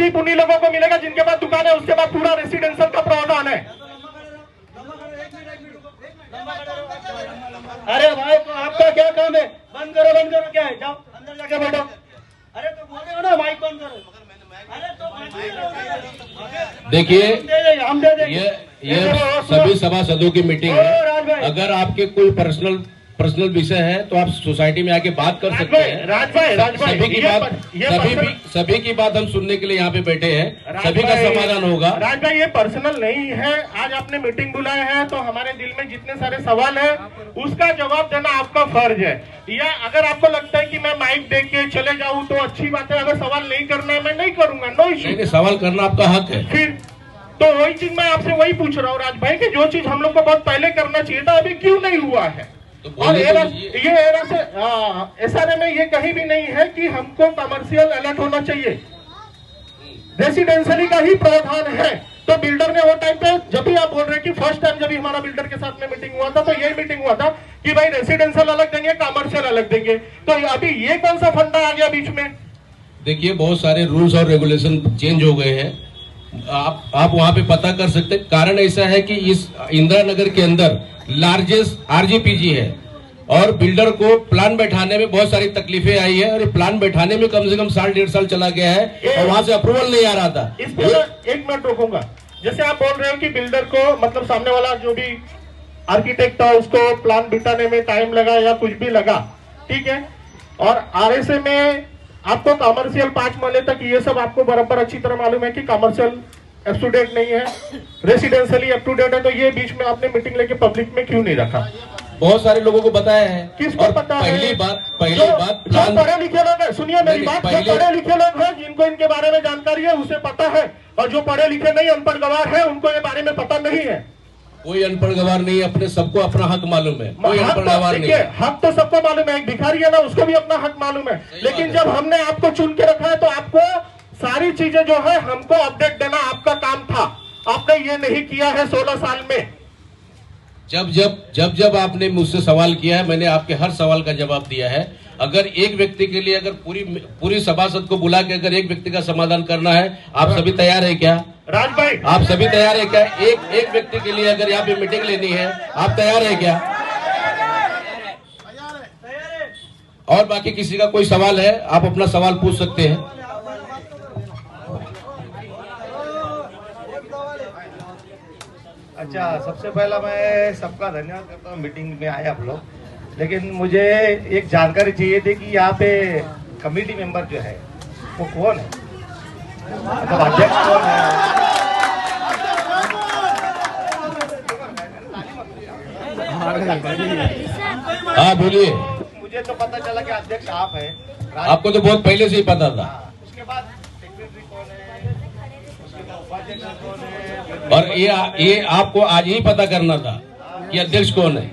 सिर्फ उन्हीं लोगों को मिलेगा जिनके पास दुकान है, उसके बाद पूरा रेसिडेंशियल का प्रावधान है। अरे भाई तो आपका क्या काम है? बंद करो क्या है? जाओ अंदर जाके बैठो। अरे तो बोले हो ना माइक बंद करो। अरे तो देखिए हम दे देंगे। ये सभी सभासदों की मीटिंग है। अगर आपके कोई पर्सनल विषय है तो आप सोसाइटी में आके बात कर सकते हैं। राज भाई सभी की बात हम सुनने के लिए यहाँ पे बैठे हैं। सभी का समाधान होगा। राज भाई ये पर्सनल नहीं है। आज आपने मीटिंग बुलाया है तो हमारे दिल में जितने सारे सवाल है उसका जवाब देना आपका फर्ज है। या अगर आपको लगता है कि मैं माइक दे के चले जाऊँ तो अच्छी बात है। अगर सवाल नहीं करना है मैं नहीं करूंगा, नो इश्यू। सवाल करना आपका हक है। फिर तो वही चीज मैं आपसे वही पूछ रहा हूँ राज भाई कि जो चीज हम लोग को बहुत पहले करना चाहिए था अभी क्यों नहीं हुआ है। और ये एरा से एसआरए में ये कहीं भी नहीं है कि हमको कमर्शियल अलर्ट होना चाहिए, रेसिडेंशियली का ही प्रावधान है। तो बिल्डर ने वो टाइम पे जब भी आप बोल रहे हैं कि फर्स्ट टाइम जब भी हमारा बिल्डर के साथ में मीटिंग हुआ था तो यही मीटिंग हुआ था कि भाई रेसिडेंशियल अलग देंगे, कमर्शियल अलग देंगे। तो अभी ये कौन सा फंडा आ गया बीच में? देखिए बहुत सारे रूल्स और रेगुलेशन चेंज हो गए हैं। आप वहां पे पता कर सकते हैं। कारण ऐसा है कि इस इंदिरा नगर के अंदर लार्जेस्ट आरजीपीजी है और बिल्डर को प्लान बैठाने में बहुत सारी तकलीफें आई है और प्लान बैठाने में कम से कम 1.5 साल चला गया है और वहां से अप्रूवल नहीं आ रहा था। इस पर एक मिनट रोकूंगा। जैसे आप बोल रहे हो कि बिल्डर को मतलब सामने वाला जो भी आर्किटेक्ट था उसको प्लान बिठाने में टाइम लगा या कुछ भी लगा, ठीक है। और आरएसए में आपको कमर्शियल 5 महीने तक ये सब आपको बराबर अच्छी तरह मालूम है कि कमर्शियल अप टू डेट नहीं है, रेसिडेंशियली अप टू डेट है। तो ये बीच में आपने मीटिंग लेके पब्लिक में क्यों नहीं रखा? बहुत सारे लोगों को बताया है। किसको पता है? पहली बात जो पढ़े लिखे लोग हैं, सुनिए मेरी बात, जो पढ़े लिखे लोग हैं जिनको इनके बारे में जानकारी है उसे पता है, और जो पढ़े लिखे नहीं अनपढ़ गवार है उनको ये बारे में पता नहीं है। कोई अनपढ़ गवार नहीं, अपने सबको अपना हक मालूम है। कोई अनपढ़ गवार नहीं। हक तो सबको मालूम है, एक भिखारी है ना उसको भी अपना हक मालूम है। लेकिन जब हमने आपको चुन के रखा है तो आपको सारी चीजें जो है हमको अपडेट देना आपका काम था। आपने ये नहीं किया है 16 साल में। जब आपने मुझसे सवाल किया है मैंने आपके हर सवाल का जवाब दिया है। अगर एक व्यक्ति के लिए अगर पूरी सभासद को बुला के अगर एक व्यक्ति का समाधान करना है, आप सभी तैयार है क्या? राज भाई आप सभी तैयार है क्या? एक व्यक्ति के लिए अगर यहाँ पे मीटिंग लेनी है, आप तैयार है क्या? और बाकी किसी का कोई सवाल है आप अपना सवाल पूछ सकते हैं। अच्छा, सबसे पहला मैं सबका धन्यवाद करता हूँ मीटिंग में आए आप लोग। लेकिन मुझे एक जानकारी चाहिए थी कि यहाँ पे कमेटी मेंबर जो है वो कौन है, मतलब अध्यक्ष कौन है? हाँ बोलिए। मुझे तो पता चला कि अध्यक्ष आप है। आपको तो बहुत पहले से ही पता था। उसके बाद सेक्रेटरी कौन है, उसके बाद उपाध्यक्ष कौन है, और ये आपको आज ही पता करना था कि अध्यक्ष कौन है।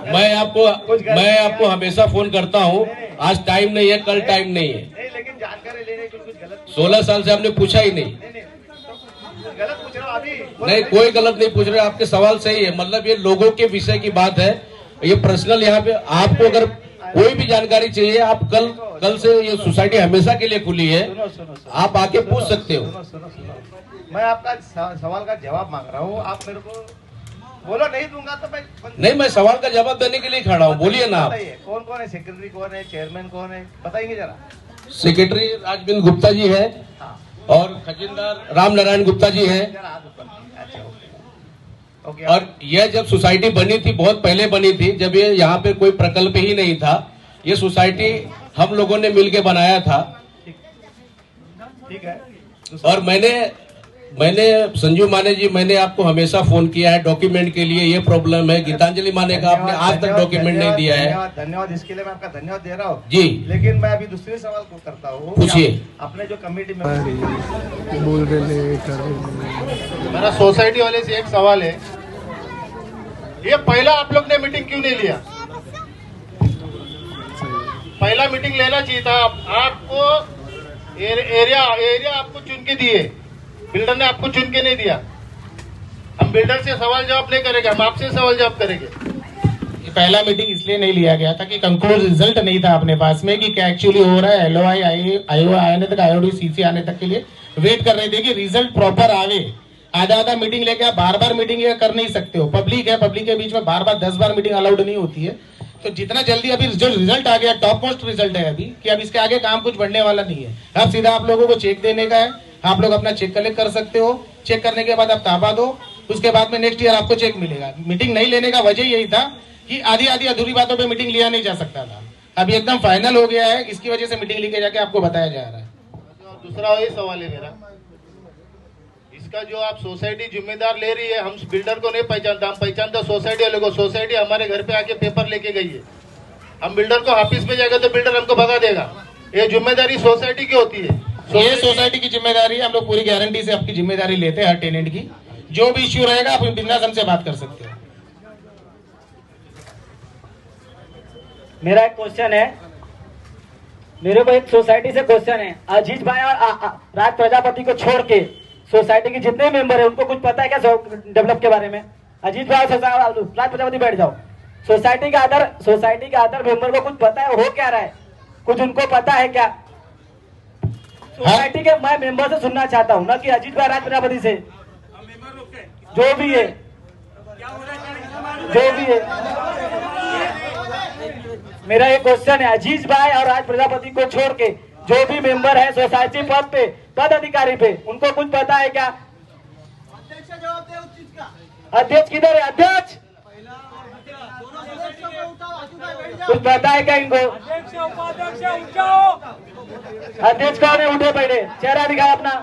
मैं आपको हमेशा फोन करता हूँ। आज टाइम नहीं है, कल टाइम नहीं है। नहीं, लेकिन जानकारी लेने के कुछ गलत 16 साल से आपने पूछा ही नहीं। गलत पूछ रहा हूँ अभी। नहीं, कोई गलत नहीं पूछ रहे, आपके सवाल सही है। मतलब ये लोगों के विषय की बात है, ये पर्सनल। यहाँ पे आपको अगर कोई भी जानकारी चाहिए, आप कल से ये सोसाइटी हमेशा के लिए खुली है, आप आके पूछ सकते हो। मैं आपका सवाल का जवाब मांग रहा हूँ, आप मेरे को बोलो नहीं दूंगा तो मैं सवाल का जवाब देने के लिए खड़ा हूँ। बोलिए ना आप। कौन कौन है, सेक्रेटरी कौन है, चेयरमैन कौन है, बताएंगे जरा। सेक्रेटरी राजबिंद गुप्ता जी है और खजिनदार राम नारायण गुप्ता जी है। और यह जब सोसाइटी बनी थी, बहुत पहले बनी थी, जब ये यहाँ पे कोई प्रकल्प ही नहीं था, ये सोसाइटी हम लोगों ने मिलके बनाया था। ठीक है। और मैंने संजू माने जी, मैंने आपको हमेशा फोन किया है डॉक्यूमेंट के लिए। ये प्रॉब्लम है गीतांजलि माने का, आपने आज तक डॉक्यूमेंट नहीं दिया है। धन्यवाद, इसके लिए मैं आपका धन्यवाद दे रहा हूँ जी। लेकिन मैं अभी दूसरे सवाल को करता हूँ। पूछिए। अपने जो कमेटी में बोल रहे मेरा सोसाइटी वाले से एक सवाल है, ये पहला आप लोग ने मीटिंग क्यों नहीं लिया? पहला मीटिंग लेना चाहिए था। आपको एरिया आपको चुन के दिए, बिल्डर ने आपको चुन के नहीं दिया। हम बिल्डर से सवाल जवाब नहीं करेंगे, हम आपसे सवाल जवाब करेंगे। पहला मीटिंग इसलिए नहीं लिया गया था कि कंक्लूड रिजल्ट नहीं था अपने पास में कि क्या एक्चुअली हो रहा है। LOI आने तक, IOD CC आने तक के लिए वेट कर रहे थे कि रिजल्ट प्रॉपर आवे। आधा आधा मीटिंग लेके आप बार बार मीटिंग कर नहीं सकते हो। पब्लिक है, पब्लिक के बीच में बार बार 10 बार मीटिंग अलाउड नहीं होती है। तो जितना जल्दी अभी जो रिजल्ट आ गया, टॉप मोस्ट रिजल्ट है अभी, कि अब इसके आगे काम कुछ बढ़ने वाला नहीं है। अब सीधा आप लोगों को चेक देने का है। आप लोग अपना चेक कलेक्ट कर सकते हो। चेक करने के बाद आप ताबा दो, उसके बाद में नेक्स्ट ईयर आपको चेक मिलेगा। मीटिंग नहीं लेने का वजह यही था कि आधी आधी अधूरी बातों पे मीटिंग लिया नहीं जा सकता था। अभी एकदम फाइनल हो गया है, इसकी वजह से मीटिंग लेके जाके आपको बताया जा रहा है। दूसरा ये सवाल है मेरा, इसका जो आप सोसाइटी जिम्मेदार ले रही है, हम बिल्डर को नहीं पहचानता, हम पहचानते सोसाइटी वाले को। सोसाइटी हमारे घर पे आके पेपर लेके गई है, हम बिल्डर को ऑफिस में जाएगा तो बिल्डर हमको भगा देगा। ये जिम्मेदारी सोसाइटी की होती है। ये सोसाइटी की जिम्मेदारी है। हम लोग पूरी गारंटी से आपकी जिम्मेदारी लेते हैं हर टेनेंट की। जो भी इश्यू रहेगा आप बिंदास हमसे बात कर सकते हो। मेरा एक क्वेश्चन है, मेरे को एक सोसाइटी से क्वेश्चन है। अजीत भाई और राज प्रजापति को छोड़ के सोसाइटी के जितने मेंबर है उनको कुछ पता है क्या डेवलप के बारे में? अजीत भाई और राज प्रजापति बैठ जाओ। सोसाइटी के अदर मेंबर को कुछ पता है हो क्या रहा है? कुछ उनको पता है क्या? सोसाइटी के मैं मेंबर से सुनना चाहता हूँ ना कि अजीत भाई राज प्रजापति से, जो भी है मेरा ये क्वेश्चन है। अजीज भाई और राज प्रजापति को छोड़ के जो भी मेंबर है सोसाइटी पद पे, पद अधिकारी पे, उनको कुछ पता है क्या? अध्यक्ष किधर है? अध्यक्ष कुछ पता है क्या इनको? अध्यक्ष कौन है? उठे पहले, चेहरा दिखाए अपना।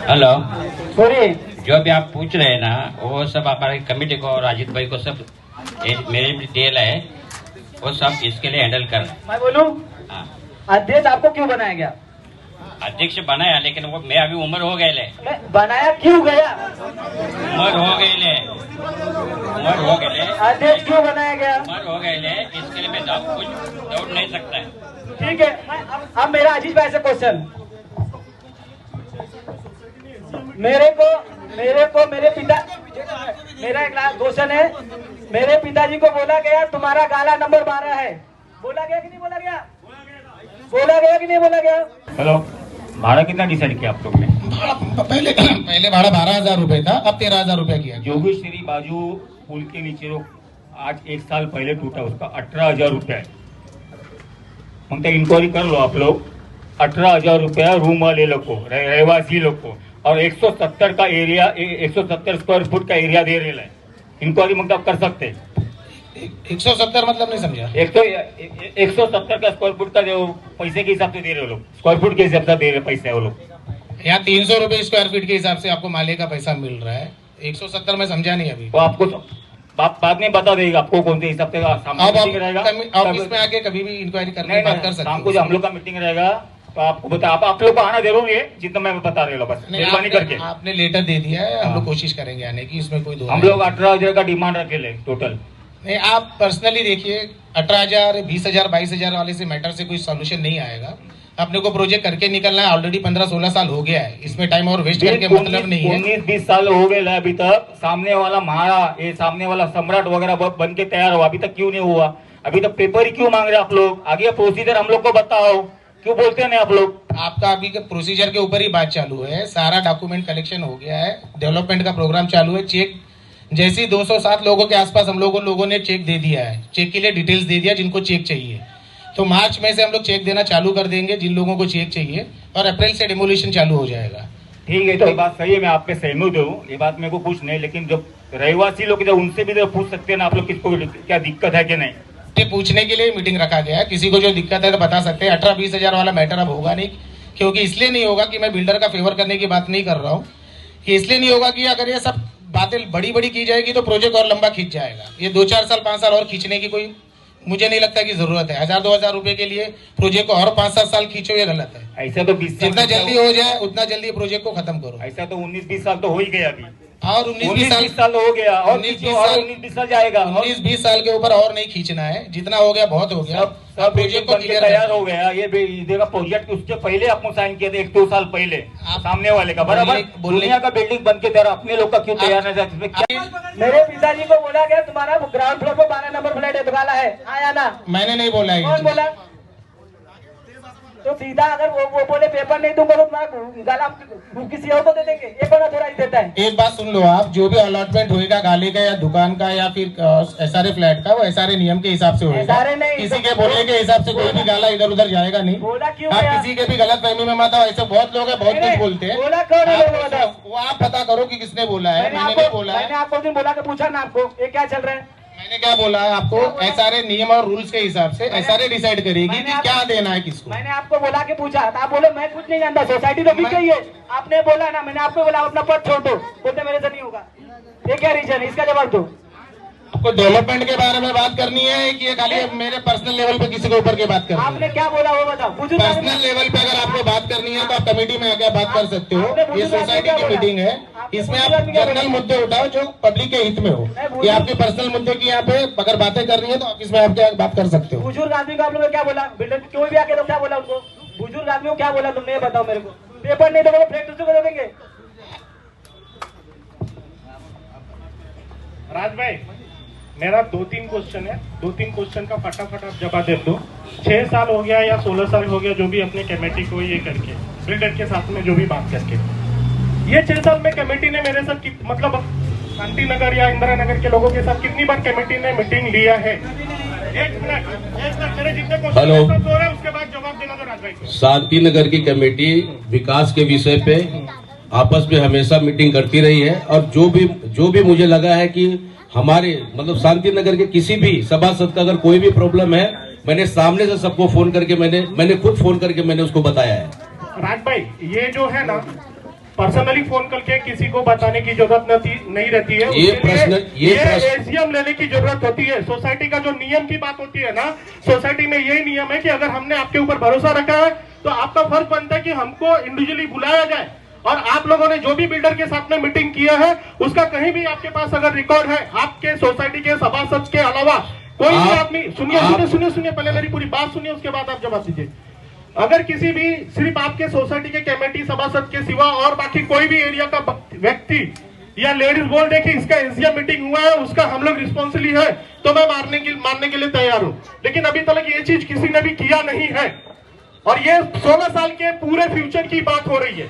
हेलो, बोलिए। जो भी आप पूछ रहे हैं ना, वो सब हमारे कमेटी को और अजीत भाई को सब मेरे भी डेल है, वो सब इसके लिए हैंडल कर रहे हैं। मैं बोलूं, हाँ, अध्यक्ष आपको क्यों बनाया गया? अध्यक्ष बनाया, लेकिन वो मैं अभी उम्र हो गए ले। बनाया क्यों गया? उम्र हो गए ले। अध्यक्ष क्यों बनाया गया? उम्र हो गए ले, इसके लिए मैं कुछ दौड़ नहीं सकता है। ठीक है, अब मेरा अजीत भाई से क्वेश्चन। मेरा एक क्वेश्चन है। मेरे पिताजी को बोला गया तुम्हारा गाला नंबर 12 है, बोला गया कि नहीं बोला गया? बोला गया कि नहीं बोला गया? हेलो, भाड़ा कितना डिसाइड किया आप लोग ने? पहले भाड़ा 12,000 रुपए था, अब 13,000 रुपया किया। जोगेश्वरी बाजू पुल के नीचे जो आज 1 साल पहले टूटा, उसका 18,000 रुपया है। मग ते इंक्वायरी कर लो आप लोग। 18,000 रुपया रूम वाले लोग को, रहवासी लोग को, और 170 का एरिया, 170 स्क्वायर फुट का एरिया दे रहे हैं। इंक्वायरी मग आप कर सकते हैं। 170 मतलब नहीं समझा। 170 का स्क्वायर फुट का जो पैसे के हिसाब से दे रहे हो लोग, स्क्वायर फुट के हिसाब से दे रहे पैसे है वो लोग। यहाँ 300 रुपए स्क्वायर फीट के हिसाब से आपको माले का पैसा मिल रहा है। 170 में समझा नहीं अभी। तो आपको बाद में बता देगा आपको कौन से हिसाब से ऑफिस में आके कभी भी इंक्वायरी करके बात कर सकते शाम को जो हम लोग का मीटिंग रहेगा तो आपको बता, आप लोग को आना जरूर है, जितना मैं बता रहा हूँ। बस मेहरबानी करके आपने लेटर दे दिया है, हम लोग कोशिश करेंगे आने की, इसमें कोई दो। हम लोग 18,000 का डिमांड रखे ले टोटल। नहीं, आप पर्सनली देखिए, 18,000, 20,000, 22,000 वाले से मैटर से कोई सोल्यूशन नहीं आएगा। अपने को प्रोजेक्ट करके निकलना है। ऑलरेडी 15-16 साल हो गया है, इसमें टाइम और वेस्ट करके मतलब नहीं है। 19-20 साल हो गए अभी तक। सामने वाला महारा, ये सामने वाला सम्राट वगैरह बन के तैयार हुआ, अभी तक क्यों नहीं हुआ? अभी तक पेपर ही क्यों मांग रहे आप लोग? आगे प्रोसीजर हम लोग को बताओ, क्यों बोलते हैं आप लोग? आपका अभी के प्रोसीजर के ऊपर ही बात चालू है। सारा डॉक्यूमेंट कलेक्शन हो गया है, डेवलपमेंट का प्रोग्राम चालू है। चेक जैसे 207 लोगों के आसपास हम लोगों ने चेक दे दिया है, चेक के लिए डिटेल्स दे दिया जिनको चेक चाहिए। तो मार्च में से हम लोग चेक देना चालू कर देंगे जिन लोगों को चेक चाहिए, और अप्रैल से डेमोलिशन चालू हो जाएगा। ठीक है, तो ये बात सही है, मैं आप पे सहमत हूँ, ये बात मेरे को कुछ नहीं। लेकिन जब रहवासी लोग जब उनसे भी जब पूछ सकते हैं ना आप लोग, किसको क्या दिक्कत है कि नहीं? ये पूछने के लिए मीटिंग रखा गया है। किसी को जो दिक्कत है तो बता सकते हैं। 18-20 हजार वाला मैटर अब होगा नहीं, क्योंकि इसलिए नहीं होगा कि मैं बिल्डर का फेवर करने की बात नहीं कर रहा हूँ। ये इसलिए नहीं होगा कि अगर ये सब बातें बड़ी बड़ी की जाएगी तो प्रोजेक्ट और लंबा खींच जाएगा। ये 2-4 साल 5 साल और खींचने की कोई मुझे नहीं लगता कि जरूरत है। 1000-2000 रुपए के लिए प्रोजेक्ट को और 5-7 साल खींचो, ये गलत है। ऐसा तो 20 जितना जल्दी हो जाए उतना जल्दी प्रोजेक्ट को खत्म करो। ऐसा तो 19-20 साल तो हो ही गया अभी। और 19-20 साल हो गया और 19-20 साल जाएगा 19-20 साल के ऊपर और नहीं खींचना है, जितना हो गया बहुत हो गया। सब प्रोजेक्ट को तैयार हो गया। ये देखा प्रोजेक्ट उसके पहले आपको साइन किया था 1-2 साल पहले सामने वाले का बराबर। दुनिया का बिल्डिंग बन के तैयार, अपने लोग का क्यों तैयार नहीं था? इसमें क्या मेरे पिताजी को बोला गया तुम्हारा ग्राउंड फ्लोर पर 12 नंबर फ्लैट है, दुकाला है, आया ना? मैंने नहीं बोला है। कौन बोला? तो सीधा अगर वो बोले पेपर नहीं दूंगा तो तुम्हारा गाला किसी और को दे देंगे, ये बड़ा थोड़ा ही देता है। एक बात सुन लो आप, जो भी अलॉटमेंट होएगा गाली का या दुकान का या फिर SRA फ्लैट का, वो SRA नियम के हिसाब से होएगा। किसी के बोलने के हिसाब से कोई भी गाला इधर उधर जाएगा नहीं। बोला क्यों? आप किसी के भी गलत फहमी में मत आओ, ऐसे बहुत लोग हैं, बहुत कुछ बोलते हैं। बोला कौन है लोग बताओ? वो आप पता करो कि किसने बोला है। मैंने नहीं बोला है। मैंने आपको दिन बोला कि पूछा ना आपको ये क्या चल रहा है? मैंने क्या बोला है आपको? SRA नियम और रूल्स के हिसाब से SRA डिसाइड करेगी कि क्या देना है किसको। मैंने आपको बोला कि पूछा, आप बोले मैं कुछ नहीं जानता, सोसाइटी तो बिक गई है। आपने बोला ना, मैंने आपको बोला अपना पद छोड़ दो, बोलते मेरे से नहीं होगा। ये क्या रीजन है, इसका जवाब दो। आपको डेवलपमेंट के बारे में बात करनी है कि ये खाली मेरे पर्सनल लेवल पे किसी के ऊपर की बात करनी है? आपने क्या बोला वो बताओ। पर्सनल लेवल पे अगर आपको बात करनी है तो आप कमेटी में आके बात कर सकते हो। ये सोसाइटी की मीटिंग है, इसमें आप जनरल मुद्दे उठाओ जो पब्लिक के हित में हो। ये आपके पर्सनल मुद्दे की यहाँ पे अगर बातें करनी है तो ऑफिस में आके बात कर सकते हो। बुजुर्ग आदमी को आप लोगों ने क्या बोला? बिल्डर कोई भी आके तो क्या बोला उनको? बुजुर्ग आदमी को क्या बोला तुमने, ये बताओ मेरे को। पेपर नहीं दोगे फ्लैट दूसरे को दे देंगे। राज भाई, मेरा 2-3 क्वेश्चन है, 2-3 क्वेश्चन का फटाफट आप जवाब दे दो। 6 साल हो गया या 16 साल हो गया जो भी अपने कमेटी को ये करके बिल्डर के साथ में जो भी बात करके, ये 6 साल में कमेटी ने मेरे साथ मतलब शांति नगर या इंदिरा नगर के लोगों के साथ कितनी बार कमेटी ने मीटिंग लिया है? एक मिनट मेरे जितने क्वेश्चन हेलो, है उसके बाद जवाब देना दो राज भाई को। शांति नगर की कमेटी विकास के विषय पे आपस में हमेशा मीटिंग करती रही है और जो भी मुझे लगा है कि हमारे मतलब शांति नगर के किसी भी सभासद का अगर कोई भी प्रॉब्लम है, मैंने सामने से सबको फोन करके मैंने खुद फोन करके मैंने उसको बताया है। राज भाई, ये जो है ना पर्सनली फोन करके किसी को बताने की जरूरत नहीं रहती है। ये एसीएम लेने की जरूरत होती है। सोसाइटी का जो नियम की बात होती है ना, सोसाइटी में यही नियम है कि अगर हमने आपके ऊपर भरोसा रखा है तो आपका फर्ज बनता है कि हमको इंडिविजुअली बुलाया जाए। और आप लोगों ने जो भी बिल्डर के साथ में मीटिंग किया है उसका कहीं भी आपके पास अगर रिकॉर्ड है, आपके सोसाइटी के सभासद के अलावा कोई भी आदमी, सुनिए पहले मेरी पूरी बात सुनिए, उसके बाद आप जवाब दीजिए। अगर किसी भी सिर्फ आपके सोसाइटी के कमेटी सभासद के सिवा और बाकी कोई भी एरिया का व्यक्ति या लेडीज बोल दे कि इसका एसीएम मीटिंग हुआ है, उसका हम लोग रिस्पॉन्सिबली है, तो मैं मानने के लिए तैयार हूं। लेकिन अभी तक ये चीज किसी ने भी किया नहीं है और ये 16 साल के पूरे फ्यूचर की बात हो रही है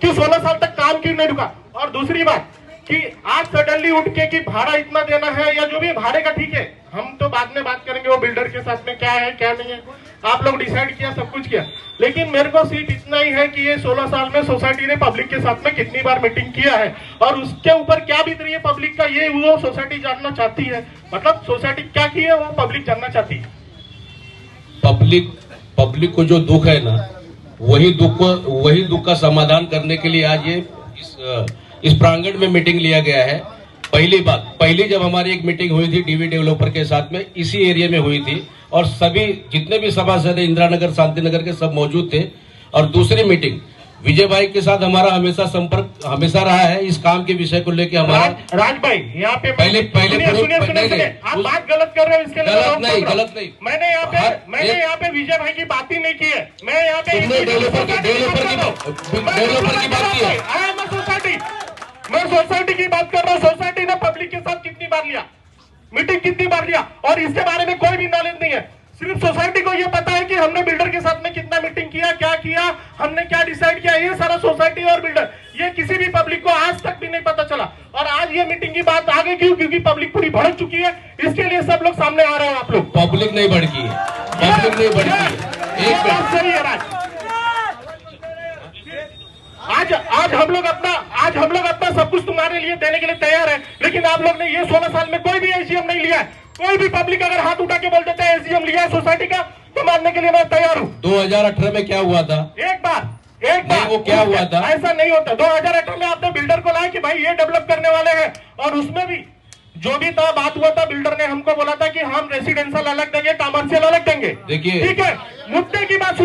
कि 16 साल तक काम क्यों नहीं रुका। और दूसरी बात कि आज सडनली उठ के कि भाड़ा इतना देना है या जो भी भाड़े का, ठीक है, हम तो बाद में बात करेंगे वो बिल्डर के साथ में क्या है क्या नहीं है, आप लोग डिसाइड किया, सब कुछ किया। लेकिन मेरे को सिर्फ इतना ही है कि ये 16 साल में सोसाइटी ने पब्लिक के साथ में कितनी बार मीटिंग किया है और उसके ऊपर क्या बीत रही है पब्लिक का, ये वो सोसाइटी जानना चाहती है। मतलब सोसाइटी क्या की है वो पब्लिक जानना चाहती है। पब्लिक को जो दुख है ना, वही दुख का समाधान करने के लिए आज ये इस प्रांगण में मीटिंग लिया गया है। पहली जब हमारी एक मीटिंग हुई थी डीवी डेवलपर के साथ में, इसी एरिया में हुई थी और सभी जितने भी सभासद इंदिरा नगर शांति नगर के सब मौजूद थे। और दूसरी मीटिंग विजय भाई के साथ हमारा हमेशा संपर्क हमेशा रहा है इस काम के विषय को लेकर। हमारा राज भाई यहाँ पे पहले सुनिए, आप बात गलत कर रहे हो, इसके लिए गलत नहीं। मैंने यहाँ पे विजय भाई की बात ही नहीं की है। मैं यहाँ पे डेवलपर की बात की है। मैं सोसाइटी की बात कर रहा हूँ। सोसाइटी ने पब्लिक के साथ कितनी बार लिया मीटिंग, कितनी बार लिया और इसके बारे में कोई भी नॉलेज नहीं है। सिर्फ सोसाइटी को ये पता है कि हमने बिल्डर के साथ में कितना मीटिंग किया, क्या किया, हमने क्या डिसाइड किया, ये सारा सोसाइटी और बिल्डर, ये किसी भी पब्लिक को आज तक भी नहीं पता चला। और आज ये मीटिंग की बात आगे क्यों? क्योंकि पब्लिक पूरी भड़क चुकी है, इसके लिए सब लोग सामने आ रहे हैं। आप लोग पब्लिक नहीं भड़की है, पब्लिक नहीं भड़की है। एक बात सही है राज, आज हम लोग अपना सब कुछ तुम्हारे लिए देने के लिए तैयार है। लेकिन आप लोग ने ये 16 साल में कोई भी एसीएम नहीं लिया है। कोई भी पब्लिक अगर हाथ उठा के बोल देता है एसीएम लिया है सोसाइटी का, तो मानने के लिए मैं तैयार हूँ। 2018 में क्या हुआ था? एक बार वो क्या हुआ था? ऐसा नहीं होता। 2018 में आपने बिल्डर को लाया कि भाई ये डेवलप करने वाले हैं और उसमें भी जो भी था बात हुआ था, बिल्डर ने हमको बोला था कि हम रेसिडेंशियल अलग देंगे, कमर्शियल अलग देंगे। देखिए, ठीक है, मुद्दे की बात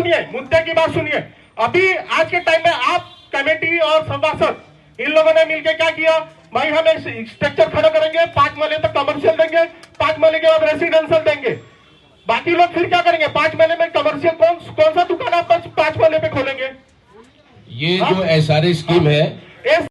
सुनिए। अभी आज के टाइम में आप कमेटी और सभासद इन लोगों ने मिलकर क्या किया, भाई हम एक स्ट्रक्चर खड़ा करेंगे, 5 महीने तक कमर्शियल देंगे, 5 महीने के बाद रेसिडेंशियल देंगे। बाकी लोग फिर क्या करेंगे? 5 महीने में कमर्शियल कौन सा दुकान आप 5 महीने पे खोलेंगे? ये जो SRA स्कीम है